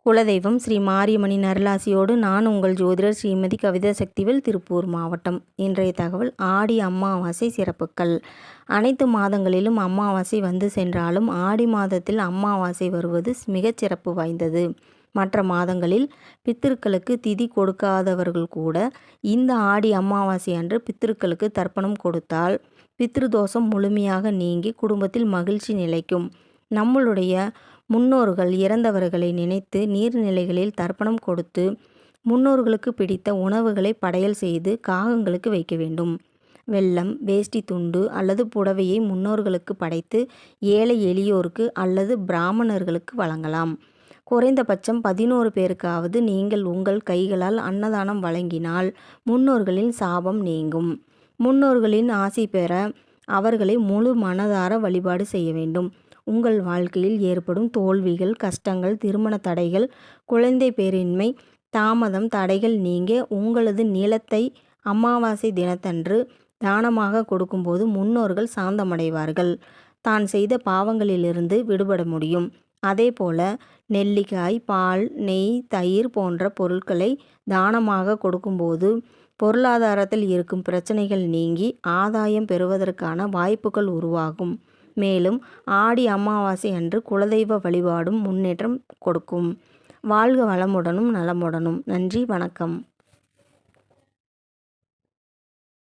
குலதெய்வம் ஸ்ரீ மாரியம்மனின் அருளாசியோடு நான் உங்கள் ஜோதிடர் ஸ்ரீமதி கவிதா சக்திவேல், திருப்பூர் மாவட்டம். இன்றைய தகவல்: ஆடி அமாவாசை சிறப்புகள். அனைத்து மாதங்களிலும் அமாவாசை வந்து சென்றாலும் ஆடி மாதத்தில் அமாவாசை வருவது மிகச் சிறப்பு வாய்ந்தது. மற்ற மாதங்களில் பித்திருக்களுக்கு திதி கொடுக்காதவர்கள் கூட இந்த ஆடி அமாவாசை அன்று பித்திருக்களுக்கு தர்ப்பணம் கொடுத்தால் பித்ருதோஷம் முழுமையாக நீங்கி குடும்பத்தில் மகிழ்ச்சி நிலைக்கும். நம்மளுடைய முன்னோர்கள் இறந்தவர்களை நினைத்து நீர்நிலைகளில் தர்ப்பணம் கொடுத்து முன்னோர்களுக்கு பிடித்த உணவுகளை படையல் செய்து காகங்களுக்கு வைக்க வேண்டும். வெல்லம், வேஷ்டி துண்டு அல்லது புடவையை முன்னோர்களுக்கு படைத்து ஏழை எளியோருக்கு அல்லது பிராமணர்களுக்கு வழங்கலாம். குறைந்தபட்சம் 11 பேருக்காவது நீங்கள் உங்கள் கைகளால் அன்னதானம் வழங்கினால் முன்னோர்களின் சாபம் நீங்கும். முன்னோர்களின் ஆசி பெற அவர்களை முழு மனதார வழிபாடு செய்ய வேண்டும். உங்கள் வாழ்க்கையில் ஏற்படும் தோல்விகள், கஷ்டங்கள், திருமண தடைகள், குழந்தை பேரின்மை, தாமதம், தடைகள் நீங்க உங்களது நிலத்தை அமாவாசை தினத்தன்று தானமாக கொடுக்கும்போது முன்னோர்கள் சாந்தமடைவார்கள். தான் செய்த பாவங்களிலிருந்து விடுபட முடியும். அதேபோல நெல்லிக்காய், பால், நெய், தயிர் போன்ற பொருட்களை தானமாக கொடுக்கும்போது பொருளாதாரத்தில் இருக்கும் பிரச்சனைகள் நீங்கி ஆதாயம் பெறுவதற்கான வாய்ப்புகள் உருவாகும். மேலும் ஆடி அமாவாசை அன்று குலதெய்வ வழிபாடும் முன்னேற்றம் கொடுக்கும். வாழ்க வளமுடனும் நலமுடனும். நன்றி, வணக்கம்.